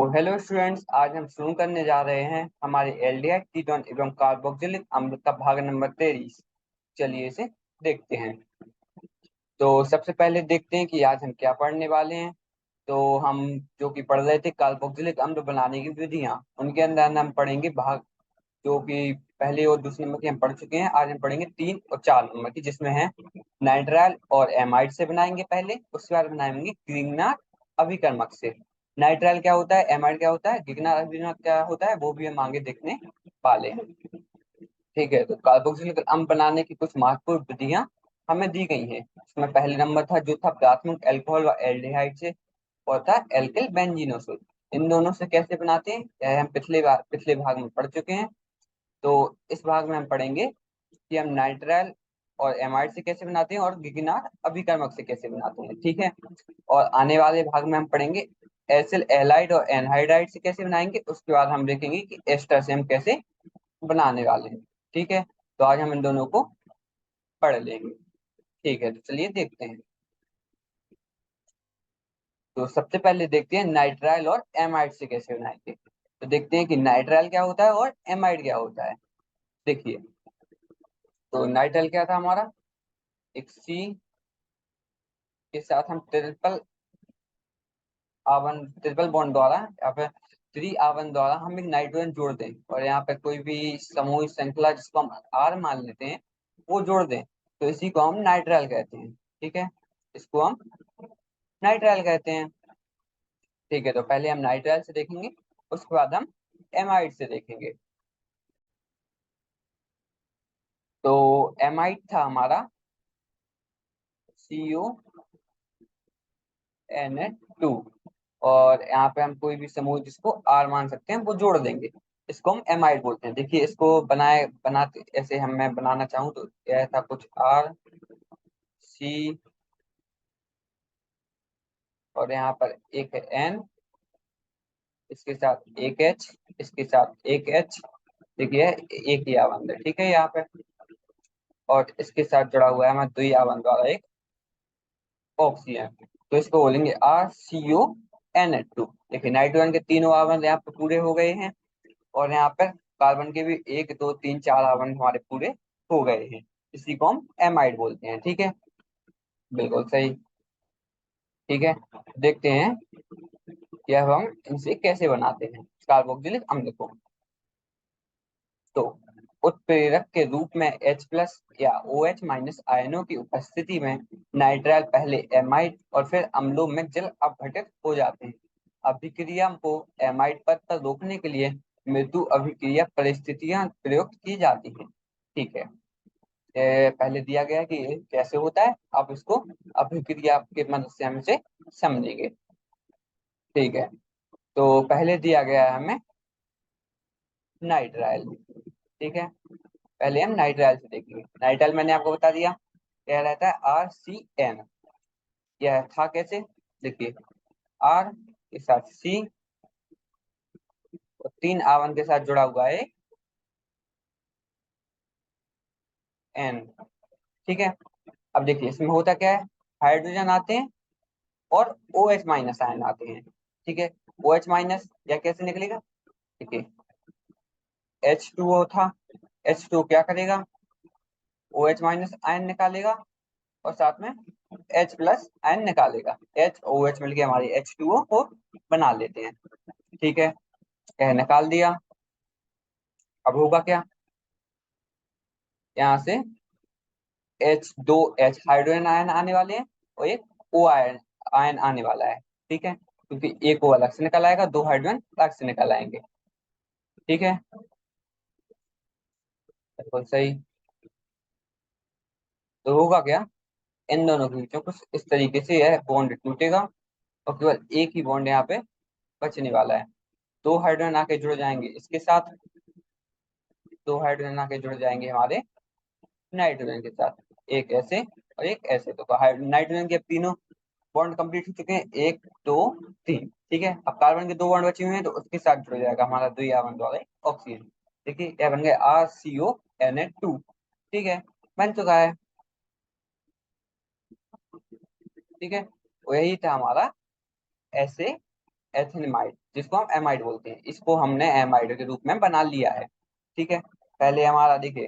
Hello students, आज हम शुरू करने जा रहे हैं हमारे एल्डिहाइड कीटोन एवं कार्बोक्सिलिक अम्ल का भाग नंबर 23। चलिए इसे देखते हैं। तो सबसे पहले देखते हैं कि आज हम क्या पढ़ने वाले हैं। तो हम जो कि पढ़ रहे थे कार्बोक्सिलिक अम्ल बनाने की विधियां, उनके अंदर हम पढ़ेंगे भाग जो कि पहले और दूसरे नंबर की हम पढ़ चुके हैं। आज हम पढ़ेंगे 3 और 4 नंबर की, जिसमें है नाइट्राइल और एमाइड से बनाएंगे। पहले उसके बाद बनाएंगे ग्रिग्नार्ड अभिकर्मक से। नाइट्राइल क्या होता है, एमाइड क्या होता है, ग्रिग्नार्ड अभिकर्मक क्या होता है, वो भी हम आगे देखने वाले हैं। ठीक है, तो कार्बोक्सिलिक अम्ल बनाने की कुछ महत्वपूर्ण विधियां हमें दी गई हैं। इसमें पहले नंबर था जो था प्राथमिक अल्कोहल व एल्डिहाइड से, और था एल्किल बेंजीनों से। इन दोनों से कैसे बनाते हैं यह हम पिछले भाग में पढ़ चुके हैं। तो इस भाग में हम पढ़ेंगे कि हम नाइट्राइल और एमाइड से कैसे बनाते हैं और गिगनार अभिकर्मक से कैसे बनाते हैं। ठीक है, और आने वाले भाग में हम पढ़ेंगे एसिल एलाइड और एनहाइड्राइड से कैसे बनाएंगे। उसके बाद हम देखेंगे कि एस्टर से हम कैसे बनाने वाले हैं। ठीक है, तो आज हम इन दोनों को पढ़ लेंगे। ठीक है, तो चलिए देखते हैं। तो सबसे पहले देखते हैं नाइट्राइल और एमाइड से कैसे बनाएंगे। तो देखते हैं कि नाइट्राइल क्या होता है और एमाइड क्या होता है। देखिए, तो नाइट्राइल क्या था हमारा, एक सी के साथ हम ट्रिपल बॉन्ड द्वारा या फिर त्रि आवन द्वारा हम एक नाइट्रोजन जोड़ दें, और यहाँ पे कोई भी समूह श्रृंखला जिसको हम आर मान लेते हैं वो जोड़ दें, तो इसी को हम नाइट्राइल कहते हैं। ठीक है, इसको हम नाइट्राइल कहते हैं। ठीक है, तो पहले हम नाइट्राइल से देखेंगे, उसके बाद हम एमाइड से देखेंगे। तो एमाइड था हमारा CuNH2, और यहाँ पे हम कोई भी समूह जिसको आर मान सकते हैं वो जोड़ देंगे, इसको हम एमाइड बोलते हैं। देखिए, इसको बनाते ऐसे हम मैं बनाना चाहूँ तो ऐसा कुछ RC, और यहाँ पर एक है N, इसके साथ एक H, इसके साथ एक H। देखिए, एक ही आबंध है। ठीक है, यहाँ पे और इसके साथ जुड़ा हुआ है हमारा द्वि आबंध वाला एक ऑक्सीजन, तो इसको बोलेंगे RCONH2। देखिए, नाइट्रोजन के तीनों आबंध यहाँ पे पूरे हो गए हैं, और यहाँ पर कार्बन के भी 1 2 3 4 हमारे पूरे हो गए हैं। इसी को हम एमाइड बोलते हैं। ठीक है, बिल्कुल सही। ठीक है, देखते हैं कि अब हम इनसे कैसे बनाते हैं कार्बोक्सिलिक अम्ल को। तो उत्प्रेरक के रूप में H+ या OH- आयनों की उपस्थिति में नाइट्राइल पहले एमाइड और फिर अम्लों में जल अपघटित हो जाते हैं। अभिक्रिया को एमाइड पद पर रोकने के लिए मृदु अभिक्रिया परिस्थितियां प्रयुक्त की जाती हैं। ठीक है, पहले दिया गया है कि कैसे होता है, अब इसको अभिक्रिया के मदद से हम इसे समझेंगे। ठीक है, तो पहले दिया गया है हमें नाइट्राइल। ठीक है, पहले हम नाइट्राइल से देखेंगे। नाइट्राइल मैंने आपको बता दिया क्या रहता है, RCN। यह था कैसे, देखिए, R के साथ C और 3 आवन के साथ जुड़ा हुआ है N। ठीक है, अब देखिए इसमें होता क्या है, हाइड्रोजन आते हैं और OH- आयन आते हैं। ठीक है, OH- या कैसे निकलेगा, देखिए H2O था, H2O क्या करेगा, OH- आयन निकालेगा और साथ में H+ आयन निकालेगा। H OH मिलके हमारी H2O को बना लेते हैं। ठीक है, यह निकाल दिया। अब होगा क्या, यहाँ से H2H हाइड्रोजन आयन आने वाले हैं और एक O आयन आयन आने वाला है। ठीक है, क्योंकि एक O अलग से निकल आएगा, 2 हाइड्रोजन अलग से निकल आएंगे। ठीक है, बिल्कुल सही। तो होगा क्या, इन दोनों के बीच में कुछ इस तरीके से यह बॉन्ड टूटेगा, और केवल एक ही बॉन्ड यहाँ पे बचने वाला है। 2 हाइड्रोजन आके जुड़ जाएंगे इसके साथ, 2 हाइड्रोजन आके जुड़ जाएंगे हमारे नाइट्रोजन के साथ, एक ऐसे और एक ऐसे। तो नाइट्रोजन के अब तीनों बॉन्ड कंप्लीट हो चुके हैं, 1 2 3। ठीक है, अब कार्बन के 2 बॉन्ड बचे हुए हैं, तो उसके साथ जुड़ जाएगा हमारा द्वि आवन वाला ऑक्सीजन। देखिए, क्या बन गया, RCONH2। ठीक है, बन चुका है। ठीक है, वो यही था हमारा SA एथिनमाइड, जिसको हम एमाइड बोलते हैं, इसको हमने एमाइड के रूप में बना लिया है। ठीक है, पहले हमारा देखिए,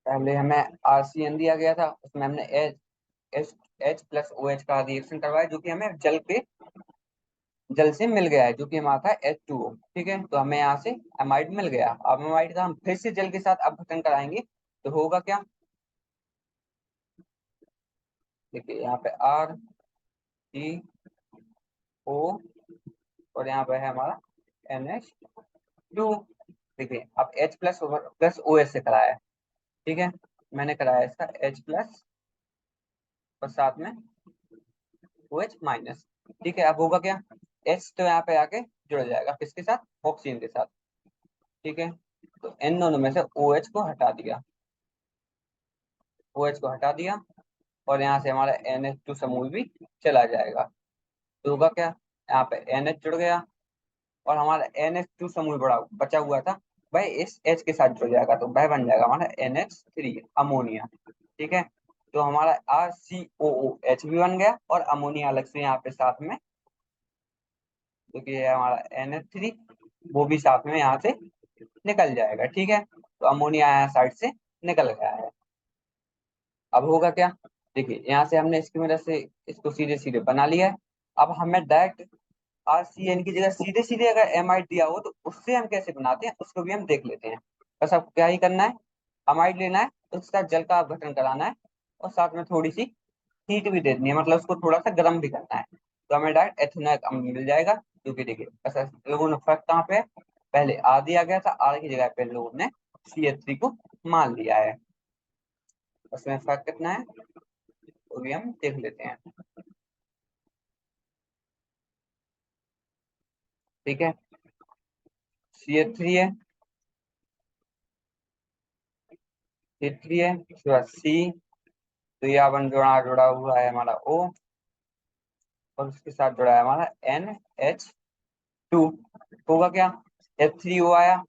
पहले हमें आरसीएन दिया गया था, उसमें हमने H H H plus O H का रिएक्शन करवाया, जो कि हमें जल से मिल गया है, जो कि हमारा था H2O। ठीक है, तो हमें यहाँ से एमाइड मिल गया। अब एमाइड का हम फिर से जल के साथ अपघटन कराएंगे तो होगा क्या, देखिए यहाँ पे RCO और यहाँ पे है हमारा NH2। देखिए अब H प्लस ओ एच से कराया है। ठीक है, मैंने कराया इसका H प्लस और साथ में OH माइनस। ठीक है, अब होगा क्या, H तो यहाँ पे आके जुड़ जाएगा किसके साथ, ऑक्सीजन के साथ। ठीक है, तो इन दोनों में से OH को हटा दिया, OH को हटा दिया, और यहाँ से हमारा NH2 समूह भी चला जाएगा। तो होगा क्या, यहाँ पे NH जुड़ गया और हमारा NH2 समूह बड़ा बचा हुआ था, वह इस H के साथ जुड़ जाएगा, तो वह बन जाएगा हमारा NH3 अमोनिया। ठीक है, तो हमारा RCOOH भी बन गया और अमोनिया अलग से यहाँ पे साथ में, क्योंकि ये हमारा NH3 वो भी साथ में यहाँ से निकल जाएगा। ठीक है, तो अमोनिया यहाँ साइड से निकल गया है। अब होगा क्या, देखिए यहाँ से हमने इसकी मदद से इसको सीधे सीधे बना लिया है। अब हमें डायरेक्ट RCN की जगह सीधे सीधे अगर एमाइड दिया हो तो उससे हम कैसे बनाते हैं उसको भी हम देख लेते हैं। बस अब क्या ही करना है, अमाइड लेना है, उसका जल का अपघटन कराना है और साथ में थोड़ी सी हीट भी दे देनी है, मतलब उसको थोड़ा सा गर्म भी करना है, तो हमें डायरेक्ट एथेनॉइक अम्ल मिल जाएगा। क्योंकि देखिए ऐसा लोगों ने फर्क कहाँ पे है, पहले आर दिया गया था, आर की जगह पे लोगों ने CH3 को मान लिया है। उसमें फर्क कितना है वो भी हम देख लेते हैं। ठीक है, CH3 है, C3 है, उसके बाद C, तो यहाँ बन जुड़ा जुड़ा हुआ है हमारा O, और उसके साथ जुड़ा है हमारा NH2। होगा क्या, H3O आया,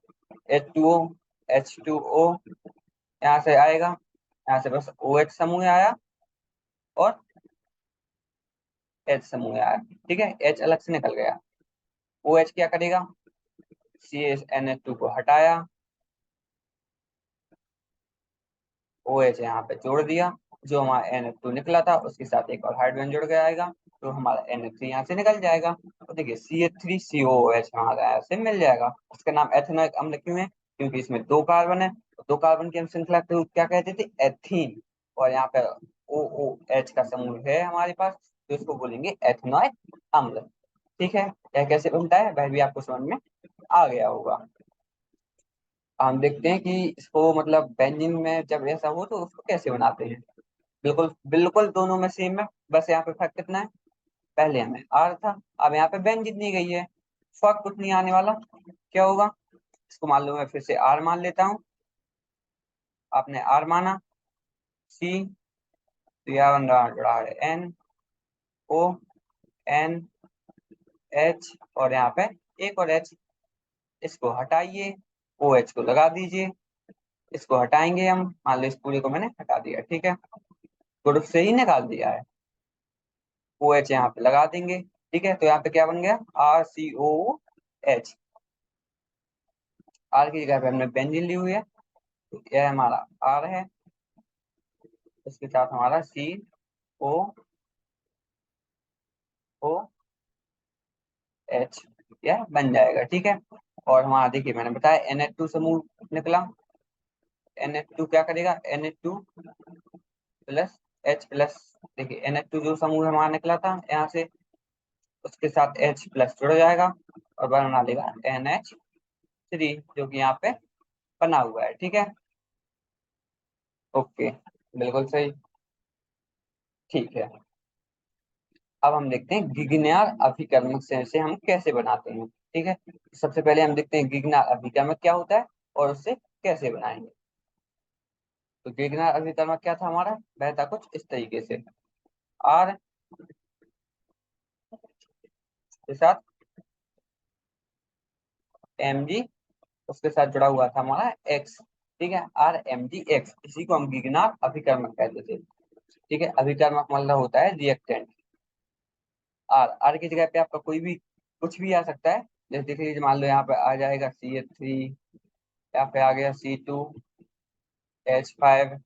H2O, H2O यहाँ से आएगा, यहाँ से बस OH समूह आया और H समूह आया। ठीक है, H अलग से निकल गया, OH क्या करेगा, CH NH2 को हटाया, OH यहाँ पे जोड़ दिया, जो हमारा NH2 निकला था उसके साथ एक और हाइड्रोजन जुड़ गया आएगा, तो हमारा NH3 यहाँ से निकल जाएगा। तो देखिए CH3COOH हमारा यहाँ से मिल जाएगा। इसका नाम एथेनॉइक अम्ल क्यों है, क्योंकि इसमें दो कार्बन है, तो दो कार्बन की हम श्रृंखला को क्या कहते थे, एथीन, और यहाँ पे OOH का समूह है हमारे पास, तो इसको बोलेंगे एथेनॉइक अम्ल। ठीक है, यह कैसे बनता है वह भी आपको समझ में आ गया होगा। हम देखते हैं कि इसको मतलब बेंजीन में जब ऐसा हो तो उसको कैसे बनाते हैं। बिल्कुल बिल्कुल दोनों में सेम है, बस यहाँ पे फर्क कितना है, पहले हमें आर था, अब यहाँ पे बेंजीन दी गई है, फर्क कुछ नहीं आने वाला। क्या होगा, इसको मान लो, मैं फिर से आर मान लेता हूँ, आपने आर माना, सी, तो यहाँ बन रहा जुड़ा है NONH, और यहाँ पे एक और H, इसको हटाइए, OH को लगा दीजिए, इसको हटाएंगे हम, मान लो इस पूरे को मैंने हटा दिया। ठीक है, ग्रुप से ही निकाल दिया है, OH यहाँ पे लगा देंगे। ठीक है, तो यहाँ पे क्या बन गया, RCOH, आर की जगह पे हमने बेंजीन ली हुई है, तो यह हमारा आर है, इसके साथ हमारा COOH यह बन जाएगा। ठीक है, और हमारा देखिए मैंने बताया NH2 समूह निकला, NH2 क्या करेगा, NH2 प्लस H प्लस, देखिए NH2 जो समूह हमारा निकला था यहाँ से, उसके साथ H प्लस जुड़ जाएगा और बना देगा NH3, जो कि यहाँ पे बना हुआ है। ठीक है, ओके, बिल्कुल सही। ठीक है, अब हम देखते हैं गिगनार अभिकर्मक से हम कैसे बनाते हैं। ठीक है, सबसे पहले हम देखते हैं गिगनार अभिकर्मक क्या होता है और उससे कैसे बनाएंगे। तो गिगनार अभिकर्मक क्या था हमारा, वह था कुछ इस तरीके से, आर के साथ Mg, उसके साथ जुड़ा हुआ था हमारा एक्स। ठीक है, RMgX, इसी को हम गिगनार अभिकर्मक कहते थे। ठीक है, अभिकर्मक मतलब होता है रिएक्टेंट, आर, आर की जगह पे आपका कोई भी कुछ भी आ सकता है। जैसे देख लीजिए, मान लो यहाँ पे आ जाएगा CH3, यहाँ पे आ गया C2H5,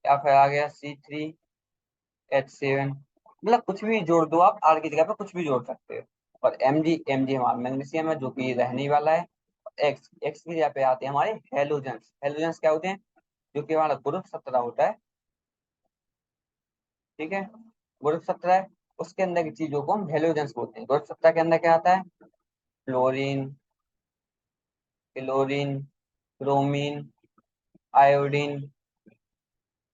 या फिर आ गया C3H7, मतलब कुछ भी जोड़ दो आप, आर की जगह पे कुछ भी जोड़ सकते हो। और एम जी हमारा मैग्नीशियम है जो कि रहने ही वाला है। एक्स, एक्स की जगह पे आते हैं हमारे हेलोजेंस। हेलोजेंस क्या होते हैं? जो कि हमारा ग्रुप 17 होता है, ठीक है, ग्रुप 17 है। उसके अंदर की चीजों को हम हेलोजेंस बोलते हैं। ग्रुप 17 के अंदर क्या आता है? फ्लोरीन, क्लोरीन, ब्रोमीन, आयोडीन,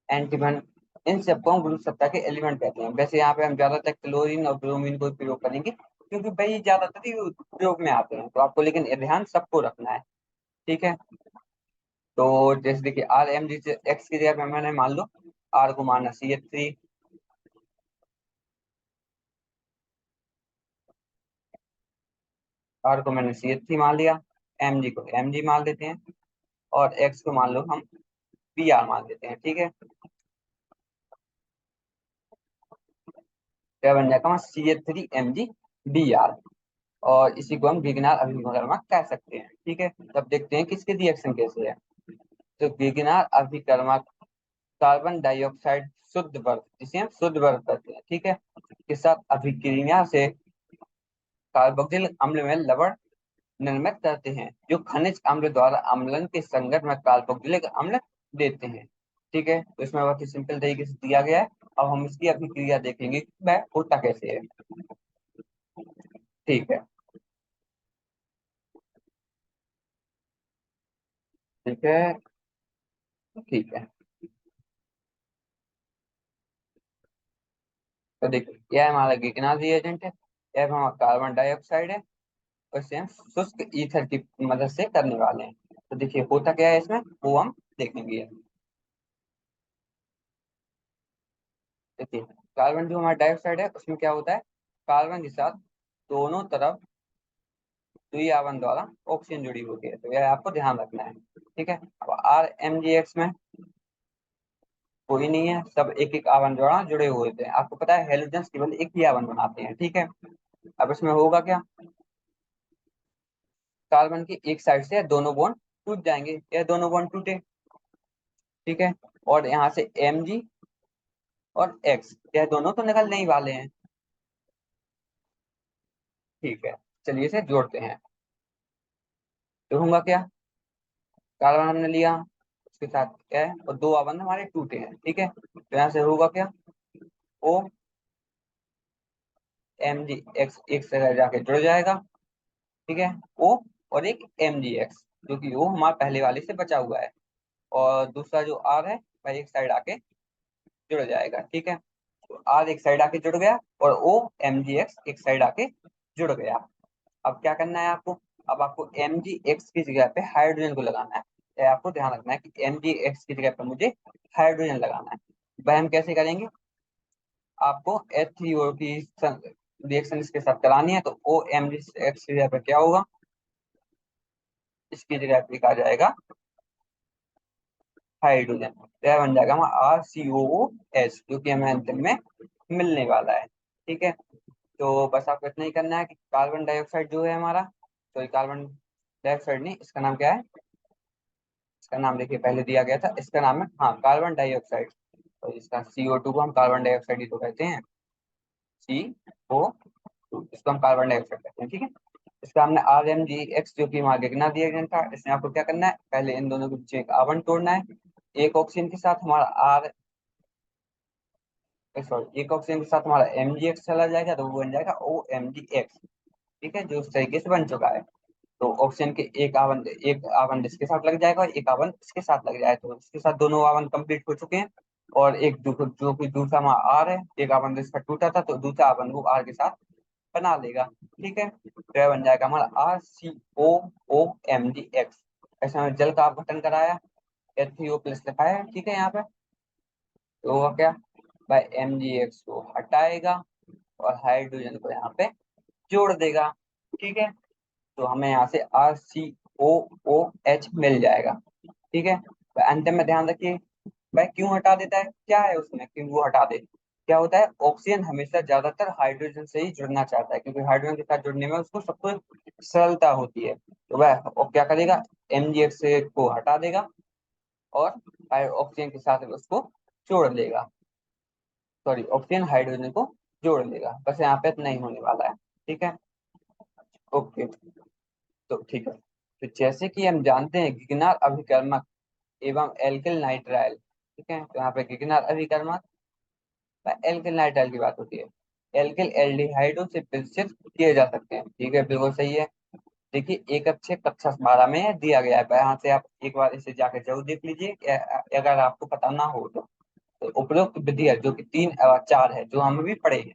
एंटीमन, इन सबको हम ग्रुप 17 के एलिमेंट कहते हैं। वैसे यहाँ पे हम ज्यादातर क्लोरीन और ब्रोमीन को प्रयोग करेंगे क्योंकि भाई ज्यादातर ही उपयोग में आते हैं, तो आपको लेकिन ये ध्यान सबको रखना है, ठीक है। तो जैसे देखिए, आर एम जी से एक्स की जगह पे मैंने मान लो आर को माना CH3, आर को मैंने CH3 मान लिया, एम जी को एम जी मान लेते हैं, और एक्स को मान लो हम Br मान लेते हैं, ठीक है। क्या बन जाएगा? CH3Mg Br, और इसी को हम वीगनार अभिकर्मक कह सकते हैं, ठीक है। तब देखते हैं कि इसके रिएक्शन कैसे है। तो वीगनार अभिकर्मक कार्बन डाइऑक्साइड शुद्ध वर्ग, जिसे हम शुद्ध वर्ग कहते हैं, ठीक है, के साथ अभिक्रिया से कार्बोक्सिलिक अम्ल में लवण निर्मित करते हैं, जो खनिज अम्ल द्वारा अम्लन के संगत में कार्बोक्सिलिक अम्ल देते हैं, ठीक है। तो इसमें बहुत ही सिंपल तरीके से दिया गया है। अब हम इसकी अभिक्रिया देखेंगे कि वह होता कैसे है, ठीक है। ठीक है, ठीक है। तो देखिए, यह हमारा गिगनाल रिएजेंट है, यह हमारा कार्बन डाइऑक्साइड है, और इसे हम शुष्क ईथर की मदद से करने वाले हैं। तो देखिए होता क्या है इसमें, वो हम देखेंगे। देखिए, कार्बन जो हमारा डाइऑक्साइड है उसमें क्या होता है, कार्बन के साथ दोनों तरफ द्विआवन द्वारा ऑक्सीजन जुड़ी होती है, तो यह आपको ध्यान रखना है, ठीक है। अब RMgX में कोई नहीं है, सब एक एक आवन द्वारा जुड़े हुए थे। आपको पता है हेलोजेंस केवल एक ही आवन बनाते हैं, ठीक है। अब इसमें होगा क्या, कार्बन की एक साइड से दोनों बॉन्ड टूट जाएंगे, ये दोनों बॉन्ड टूटे, ठीक है। और यहाँ से Mg और X, यह दोनों तो निकलने ही वाले हैं, ठीक है। चलिए इसे जोड़ते हैं। तो होगा क्या, कार्बन हमने लिया, उसके साथ क्या है, और दो आबंध हमारे टूटे हैं, ठीक है। तो यहाँ से होगा क्या, O MgX एक से जाके जुड़ जाएगा, ठीक है। O और एक MgX, जो कि O हमारे पहले वाले से बचा हुआ है, और दूसरा जो R है वह एक साइड आके जुड़ जाएगा, ठीक है। तो R एक साइड आके जुड़ गया, और O MgX एक साइड आके जुड़ गया। अब क्या करना है आपको, अब आपको MgX की जगह पे हाइड्रोजन को लगाना है। ये आपको ध्यान रखना है कि MgX की जगह पे मुझे हाइड्रोजन लगाना है। वह हम कैसे करेंगे, आपको H3O की रिएक्शन इसके साथ करानी है, तो OMgX की जगह पे क्या होगा, इसकी जगह पे आ जाएगा हाइड्रोजन, तो यह बन जाएगा हमारा RCOOH, जो कि हमें अंतिम में मिलने वाला है, ठीक है। तो बस आपको इतना ही करना है कि कार्बन डाइऑक्साइड जो है हमारा, तो कार्बन डाइऑक्साइड नहीं, इसका नाम क्या है, इसका नाम देखिए पहले दिया गया था, इसका नाम है, हाँ, कार्बन डाइऑक्साइड। तो इसका CO2 को हम कार्बन डाइऑक्साइड ही तो कहते हैं, CO2, इसको हम कार्बन डाइऑक्साइड कहते हैं, ठीक है। इसका हमने RMgX जो कि वहाँ लिखना दिया गया था, इसमें आपको क्या करना है, पहले इन दोनों के बीच एक आवन तोड़ना है। एक ऑक्सीजन के साथ हमारा आर सॉरी एक ऑक्सीजन के साथ हमारा MgX चला जाएगा, तो वो बन जाएगा OMgX, ठीक है, जो उस तरीके से बन चुका है। तो ऑक्सीजन के एक आवन इसके साथ लग जाएगा और एक आवन इसके साथ लग जाएगा, तो इसके साथ दोनों आवन कंप्लीट हो चुके हैं। और एक जो कि दूसरा हमारा आर है, एक आवन इसका टूटा था, तो दूसरा आवन वो आर के साथ बना लेगा, ठीक है। तो यह बन जाएगा हमारा RCOOMgX। ऐसे हमें जल का अपघटन कराया, H3O+ लिखा है, ठीक है यहाँ पे। तो होगा क्या, भाई MgX को हटाएगा और हाइड्रोजन को यहाँ पे जोड़ देगा, ठीक है। तो हमें यहाँ से RCOOH मिल जाएगा, ठीक है। तो अंत में ध्यान रखिए, भाई क्यों हटा देता है, क्या है उसमें कि वो हटा दे, क्या होता है, ऑक्सीजन हमेशा ज्यादातर हाइड्रोजन से ही जुड़ना चाहता है, क्योंकि हाइड्रोजन के साथ जुड़ने में उसको सबको सरलता होती है। तो वह और क्या करेगा, MgH से को हटा देगा और ऑक्सीजन के साथ उसको जोड़ लेगा, सॉरी ऑक्सीजन हाइड्रोजन को जोड़ लेगा। बस यहाँ पे इतना ही होने वाला है। ठीक है, ओके। तो ठीक है, तो जैसे कि हम जानते हैं गिगनार अभिकर्मक एवं एल्किल नाइट्राइल, ठीक है, तो यहाँ पे गिगनार अभिकर्मक एल्किल नाइट्राइल की बात होती है, एल्किल एल्डिहाइडों से विकसित किए जा सकते हैं। ठीक है, बिल्कुल सही है। देखिए एक अच्छे कक्षा 12 में दिया गया है, यहाँ से आप एक बार इसे जाकर जरूर देख लीजिए अगर आपको पता ना हो तो उपरोक्त विधि है जो कि 3 और 4 है जो हम भी पढ़े हैं,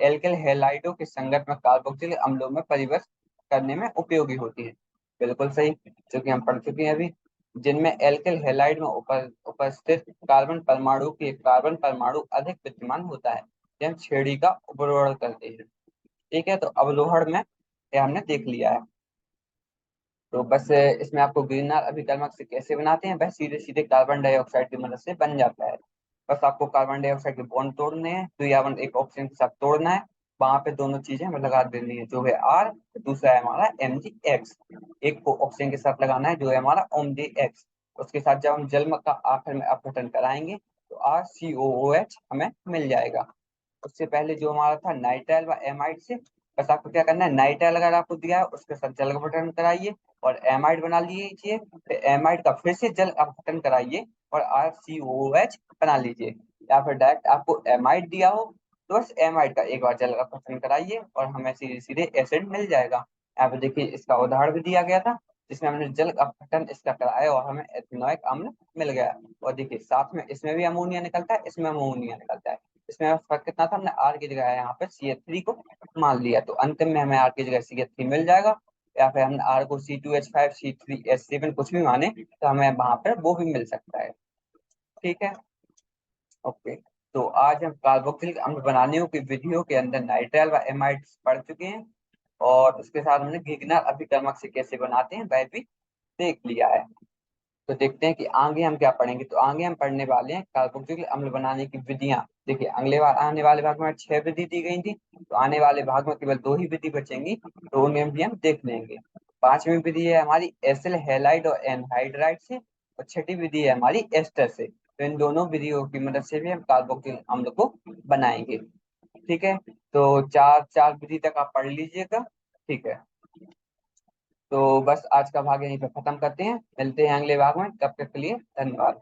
एल्किल हैलाइडों के संगत में कार्बोक्सिलिक अम्लों में परिवर्तित करने में उपयोगी होती है। बिल्कुल सही, जो कि हम पढ़ चुके हैं अभी, जिनमें एल्किल हैलाइड में उपस्थित कार्बन परमाणु के कार्बन परमाणु अधिक विद्यमान होता है, जब हम छेड़ी का अवरोहण करते हैं। ठीक है, तो अवरोहण में ये हमने देख लिया है। तो बस इसमें आपको ग्रीनर अभिकर्मक से कैसे बनाते हैं, बस सीधे सीधे कार्बन डाइऑक्साइड की मदद से बन जाता है। बस आपको कार्बन डाइऑक्साइड के बॉन्ड तोड़ने हैं, द्विआवन एक ऑक्सीजन के साथ तोड़ना है, वहां पे दोनों चीजें हमें लगा देनी है, जो है R, दूसरा है हमारा MgX। एक को ऑक्सीजन के साथ लगाना है जो है हमारा OMgX। उसके साथ जब हम जल का आखिर में अपघटन कराएंगे तो RCOOH हमें मिल जाएगा। उससे पहले जो हमारा था नाइट्राइल व एमाइड से, बस आपको क्या करना है, नाइट्राइल अगर आपको दिया है उसके साथ जल अपघटन कराइए और एमाइड बना लीजिए, फिर एमाइड का फिर से जल अपघटन कराइए और RCOOH बना लीजिए। या फिर डायरेक्ट आपको एमाइड दिया हो तो बस एमाइड का एक बार जल अपघटन कराइए और हमें सीधे सीधे एसिड मिल जाएगा। यहाँ पे देखिए इसका उदाहरण भी दिया गया था जिसमें हमने जल अपघटन इसका कराया और हमें एथिनोइक अम्ल मिल गया। और देखिए साथ में इसमें भी अमोनिया निकलता है, इसमें अमोनिया निकलता है। इसमें फर्क कितना था, हमने आर की जगह यहाँ पे CH3 को मान लिया, तो अंतिम में हमें आर की जगह CH3 मिल जाएगा। या फिर हमने आर को C2H5 C3H7 कुछ भी माने तो हमें वहां पर वो भी मिल सकता है। ठीक है, ओके। तो आज हम कार्बोक्सिलिक अम्ल बनाने की विधियों के अंदर नाइट्राइल व एमाइड पढ़ चुके हैं और उसके साथ हमने गिगनर अभिकर्मक से कैसे बनाते हैं वह भी देख लिया है। तो देखते हैं कि आगे हम क्या पढ़ेंगे। तो आगे हम पढ़ने वाले हैं कार्बोक्सिलिक अम्ल बनाने की विधियां। देखिए अगले बार आने वाले भाग में 6 विधि दी गई थी, तो आने वाले भाग में केवल 2 ही विधि बचेंगी, तो उन्हें भी हम देख लेंगे। 5वीं विधि है हमारी एसिल हैलाइड और एनहाइड्राइड से, और 6ठी विधि है हमारी एस्टर से। तो इन दोनों विधियों की मदद से भी हम कार्बोक्सिलिक अम्ल को बनाएंगे। ठीक है, तो चार चार विधि तक आप पढ़ लीजिएगा। ठीक है, तो बस आज का भाग यहीं पे खत्म करते हैं, मिलते हैं अगले भाग में, तब तक के लिए धन्यवाद।